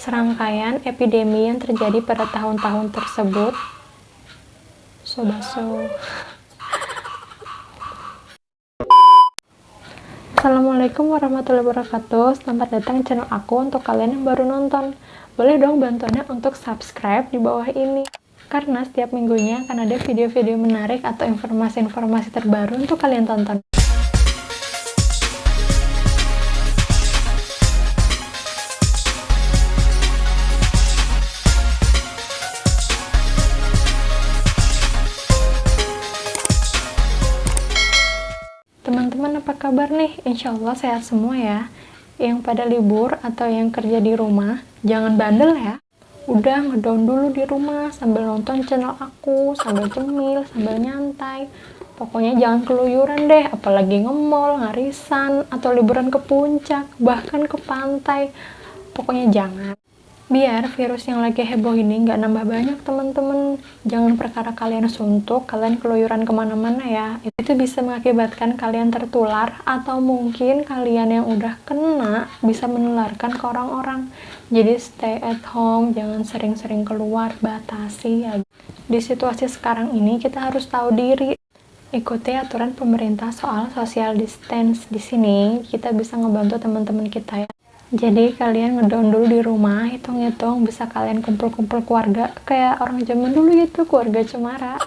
serangkaian epidemi yang terjadi pada tahun-tahun tersebut. Assalamualaikum warahmatullahi wabarakatuh. Selamat datang di channel aku. Untuk kalian yang baru nonton, boleh dong bantuannya untuk subscribe di bawah ini, karena setiap minggunya akan ada video-video menarik atau informasi-informasi terbaru untuk kalian tonton. Teman-teman apa kabar nih? Insya Allah sehat semua ya. Yang pada libur atau yang kerja di rumah, jangan bandel ya. Udah ngedown dulu di rumah sambil nonton channel aku, sambil cemil, sambil nyantai. Pokoknya jangan keluyuran deh, apalagi nge-mall, ngarisan, atau liburan ke puncak, bahkan ke pantai. Pokoknya jangan. Biar virus yang lagi heboh ini nggak nambah banyak teman-teman. Jangan perkara kalian suntuk, kalian keluyuran kemana-mana ya. Itu bisa mengakibatkan kalian tertular, atau mungkin kalian yang udah kena bisa menularkan ke orang-orang. Jadi stay at home, jangan sering-sering keluar, batasi ya. Di situasi sekarang ini kita harus tahu diri. Ikuti aturan pemerintah soal social distance. Di sini kita bisa ngebantu teman-teman kita ya. Jadi kalian ngedown dulu di rumah, hitung-hitung bisa kalian kumpul-kumpul keluarga kayak orang zaman dulu gitu, keluarga cemara.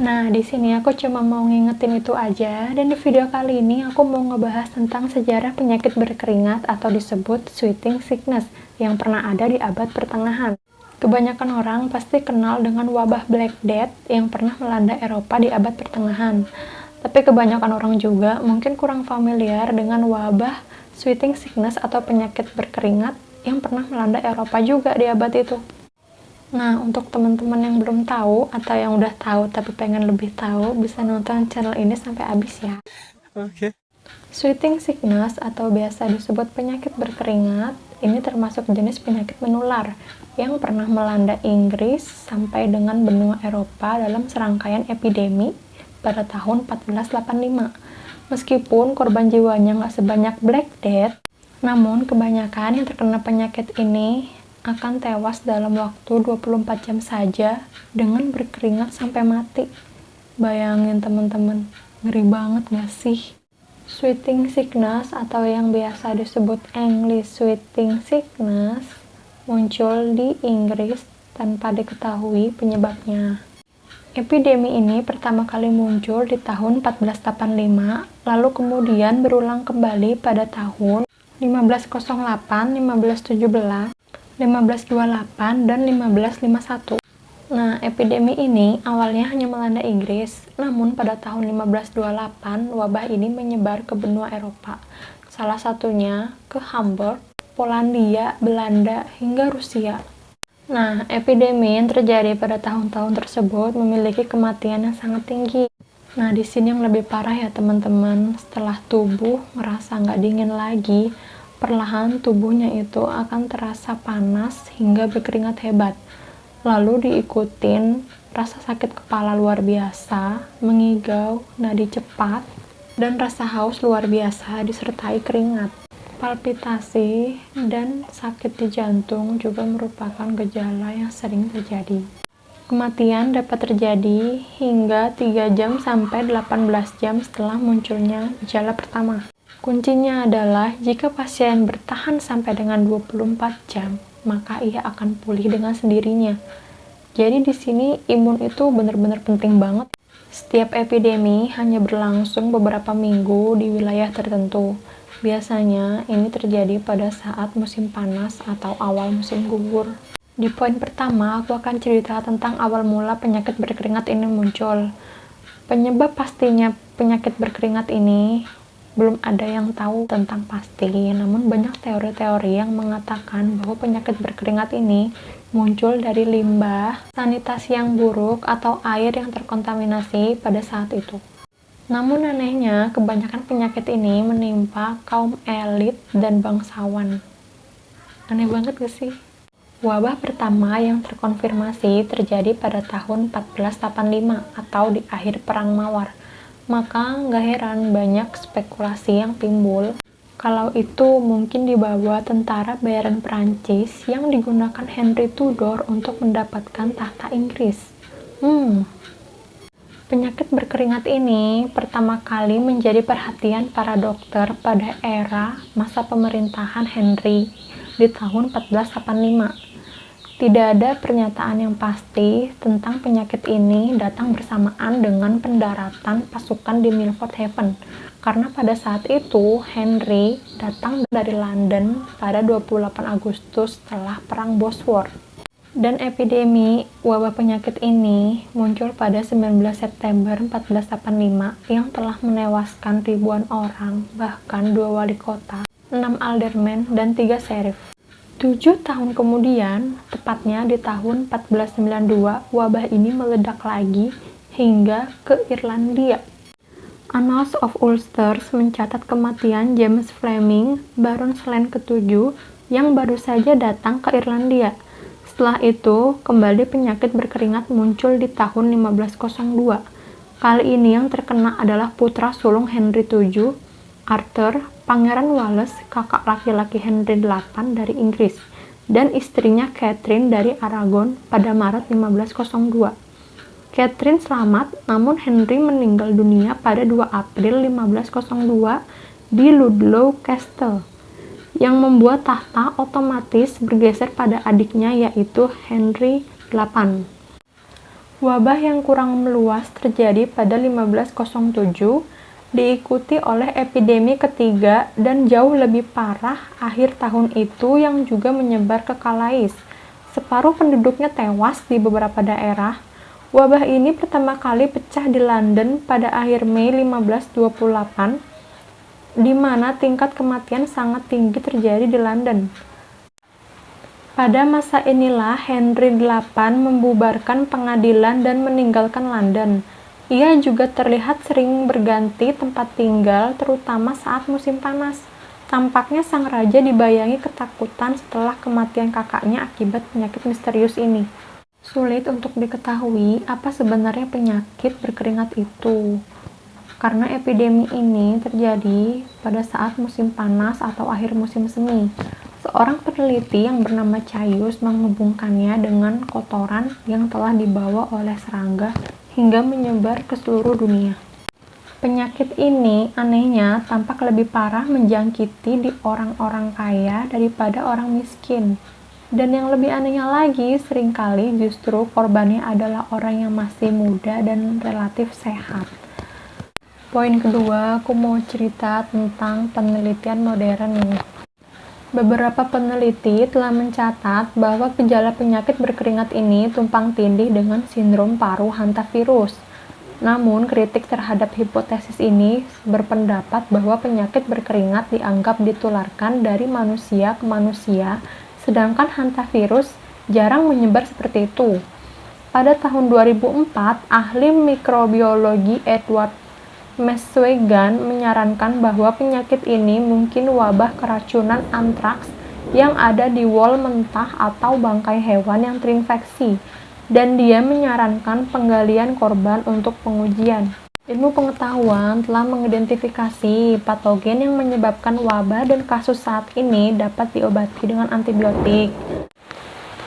Nah, di sini aku cuma mau ngingetin itu aja, dan di video kali ini aku mau ngebahas tentang sejarah penyakit berkeringat atau disebut sweating sickness yang pernah ada di abad pertengahan. Kebanyakan orang pasti kenal dengan wabah Black Death yang pernah melanda Eropa di abad pertengahan. Tapi kebanyakan orang juga mungkin kurang familiar dengan wabah sweating sickness atau penyakit berkeringat yang pernah melanda Eropa juga di abad itu. Nah, untuk teman-teman yang belum tahu atau yang udah tahu tapi pengen lebih tahu, bisa nonton channel ini sampai habis ya. Oke. Sweating sickness atau biasa disebut penyakit berkeringat, ini termasuk jenis penyakit menular yang pernah melanda Inggris sampai dengan benua Eropa dalam serangkaian epidemi pada tahun 1485. Meskipun korban jiwanya nggak sebanyak Black Death, namun kebanyakan yang terkena penyakit ini akan tewas dalam waktu 24 jam saja dengan berkeringat sampai mati. Bayangin teman-teman, ngeri banget nggak sih? Sweating sickness atau yang biasa disebut English sweating sickness muncul di Inggris tanpa diketahui penyebabnya. Epidemi ini pertama kali muncul di tahun 1485, lalu kemudian berulang kembali pada tahun 1508, 1517, 1528, dan 1551. Nah, epidemi ini awalnya hanya melanda Inggris, namun pada tahun 1528 wabah ini menyebar ke benua Eropa. Salah satunya ke Hamburg, Polandia, Belanda, hingga Rusia. Nah, epidemi yang terjadi pada tahun-tahun tersebut memiliki kematian yang sangat tinggi. Nah, di sini yang lebih parah ya teman-teman, setelah tubuh ngerasa nggak dingin lagi, perlahan tubuhnya itu akan terasa panas hingga berkeringat hebat. Lalu diikutin rasa sakit kepala luar biasa, mengigau, nadi cepat, dan rasa haus luar biasa disertai keringat. Palpitasi dan sakit di jantung juga merupakan gejala yang sering terjadi. Kematian dapat terjadi hingga 3 jam sampai 18 jam setelah munculnya gejala pertama. Kuncinya adalah jika pasien bertahan sampai dengan 24 jam, maka ia akan pulih dengan sendirinya. Jadi di sini imun itu benar-benar penting banget. Setiap epidemi hanya berlangsung beberapa minggu di wilayah tertentu. Biasanya ini terjadi pada saat musim panas atau awal musim gugur. Di poin pertama, aku akan cerita tentang awal mula penyakit berkeringat ini muncul. Penyebab pastinya penyakit berkeringat ini belum ada yang tahu tentang pasti, namun banyak teori-teori yang mengatakan bahwa penyakit berkeringat ini muncul dari limbah, sanitasi yang buruk, atau air yang terkontaminasi pada saat itu. Namun anehnya, kebanyakan penyakit ini menimpa kaum elit dan bangsawan. Aneh banget gak sih? Wabah pertama yang terkonfirmasi terjadi pada tahun 1485 atau di akhir Perang Mawar. Maka nggak heran banyak spekulasi yang timbul Kalau itu mungkin dibawa tentara bayaran Perancis yang digunakan Henry Tudor untuk mendapatkan tahta Inggris. Penyakit berkeringat ini pertama kali menjadi perhatian para dokter pada era masa pemerintahan Henry di tahun 1485. Tidak ada pernyataan yang pasti tentang penyakit ini datang bersamaan dengan pendaratan pasukan di Milford Haven, karena pada saat itu Henry datang dari London pada 28 Agustus setelah Perang Bosworth. Dan epidemi wabah penyakit ini muncul pada 19 September 1485 yang telah menewaskan ribuan orang, bahkan 2 wali kota, 6 aldermen, dan 3 sheriff. 7 tahun kemudian, tepatnya di tahun 1492, wabah ini meledak lagi hingga ke Irlandia. Annals of Ulster mencatat kematian James Fleming, Baron Slan ke-7, yang baru saja datang ke Irlandia. Setelah itu, kembali penyakit berkeringat muncul di tahun 1502. Kali ini yang terkena adalah putra sulung Henry VII, Arthur, Pangeran Wales, kakak laki-laki Henry VIII dari Inggris, dan istrinya Catherine dari Aragon pada Maret 1502. Catherine selamat, namun Henry meninggal dunia pada 2 April 1502 di Ludlow Castle, yang membuat tahta otomatis bergeser pada adiknya yaitu Henry VIII. Wabah yang kurang meluas terjadi pada 1507, diikuti oleh epidemi ketiga dan jauh lebih parah akhir tahun itu yang juga menyebar ke Calais. Separuh penduduknya tewas di beberapa daerah. Wabah ini pertama kali pecah di London pada akhir Mei 1528, di mana tingkat kematian sangat tinggi terjadi di London. Pada masa inilah Henry VIII membubarkan pengadilan dan meninggalkan London. Ia juga terlihat sering berganti tempat tinggal, terutama saat musim panas. Tampaknya sang raja dibayangi ketakutan setelah kematian kakaknya akibat penyakit misterius ini. Sulit untuk diketahui apa sebenarnya penyakit berkeringat itu, karena epidemi ini terjadi pada saat musim panas atau akhir musim semi. Seorang peneliti yang bernama Caius menghubungkannya dengan kotoran yang telah dibawa oleh serangga hingga menyebar ke seluruh dunia. Penyakit ini anehnya tampak lebih parah menjangkiti di orang-orang kaya daripada orang miskin. Dan yang lebih anehnya lagi, seringkali justru korbannya adalah orang yang masih muda dan relatif sehat. Poin kedua, aku mau cerita tentang penelitian modern nih. Beberapa peneliti telah mencatat bahwa gejala penyakit berkeringat ini tumpang tindih dengan sindrom paru hantavirus. Namun, kritik terhadap hipotesis ini berpendapat bahwa penyakit berkeringat dianggap ditularkan dari manusia ke manusia, sedangkan hantavirus jarang menyebar seperti itu. Pada tahun 2004, ahli mikrobiologi Edward Meswegan menyarankan bahwa penyakit ini mungkin wabah keracunan antraks yang ada di wol mentah atau bangkai hewan yang terinfeksi, dan dia menyarankan penggalian korban untuk pengujian. Ilmu pengetahuan telah mengidentifikasi patogen yang menyebabkan wabah dan kasus saat ini dapat diobati dengan antibiotik.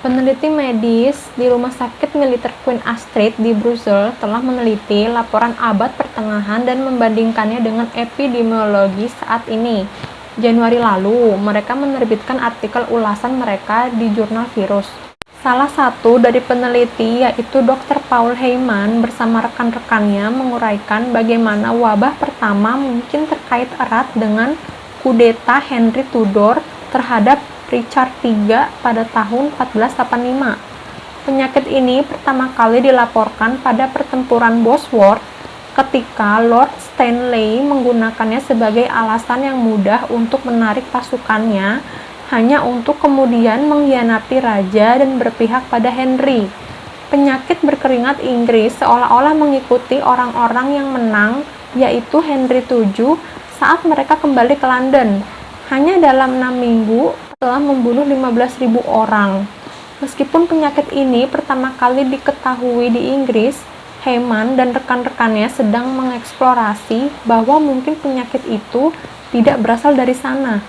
Peneliti medis di Rumah Sakit Militer Queen Astrid di Brussels telah meneliti laporan abad pertengahan dan membandingkannya dengan epidemiologi saat ini. Januari lalu, mereka menerbitkan artikel ulasan mereka di jurnal virus. Salah satu dari peneliti, yaitu Dr. Paul Heyman bersama rekan-rekannya menguraikan bagaimana wabah pertama mungkin terkait erat dengan kudeta Henry Tudor terhadap Richard III pada tahun 1485. Penyakit ini pertama kali dilaporkan pada pertempuran Bosworth ketika Lord Stanley menggunakannya sebagai alasan yang mudah untuk menarik pasukannya hanya untuk kemudian mengkhianati raja dan berpihak pada Henry. Penyakit berkeringat Inggris seolah-olah mengikuti orang-orang yang menang, yaitu Henry VII, saat mereka kembali ke London. Hanya dalam 6 minggu telah membunuh 15.000 orang. Meskipun penyakit ini pertama kali diketahui di Inggris, Heyman dan rekan-rekannya sedang mengeksplorasi bahwa mungkin penyakit itu tidak berasal dari sana.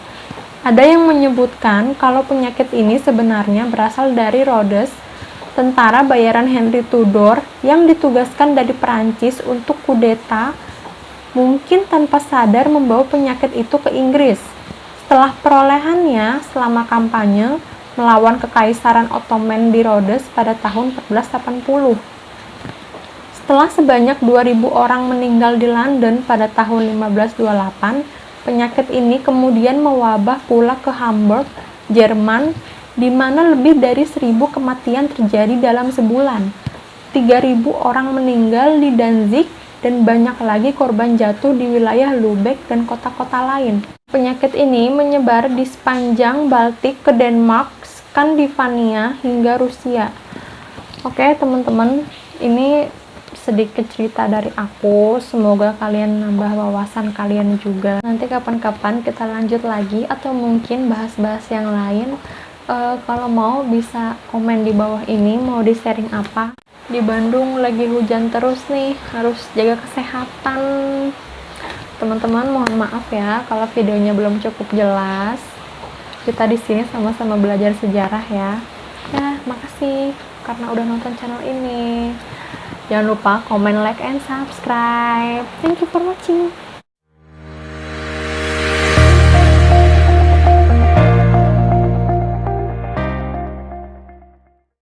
Ada yang menyebutkan kalau penyakit ini sebenarnya berasal dari Rhodes, tentara bayaran Henry Tudor yang ditugaskan dari Perancis untuk kudeta, mungkin tanpa sadar membawa penyakit itu ke Inggris. Setelah perolehannya selama kampanye melawan Kekaisaran Ottoman di Rhodes pada tahun 1480. Setelah sebanyak 2.000 orang meninggal di London pada tahun 1528, penyakit ini kemudian mewabah pula ke Hamburg, Jerman, di mana lebih dari 1.000 kematian terjadi dalam sebulan. 3.000 orang meninggal di Danzig dan banyak lagi korban jatuh di wilayah Lubeck dan kota-kota lain. Penyakit ini menyebar di sepanjang Baltik ke Denmark, Skandinavia, hingga Rusia. Oke teman-teman, ini sedikit cerita dari aku. Semoga kalian nambah wawasan kalian juga. Nanti kapan-kapan kita lanjut lagi atau mungkin bahas-bahas yang lain. Kalau mau bisa komen di bawah ini mau di sharing apa. Di Bandung lagi hujan terus nih, harus jaga kesehatan. Teman-teman mohon maaf ya kalau videonya belum cukup jelas. Kita di sini sama-sama belajar sejarah ya. Ya, makasih karena udah nonton channel ini. Jangan lupa komen, like, and subscribe. Thank you for watching.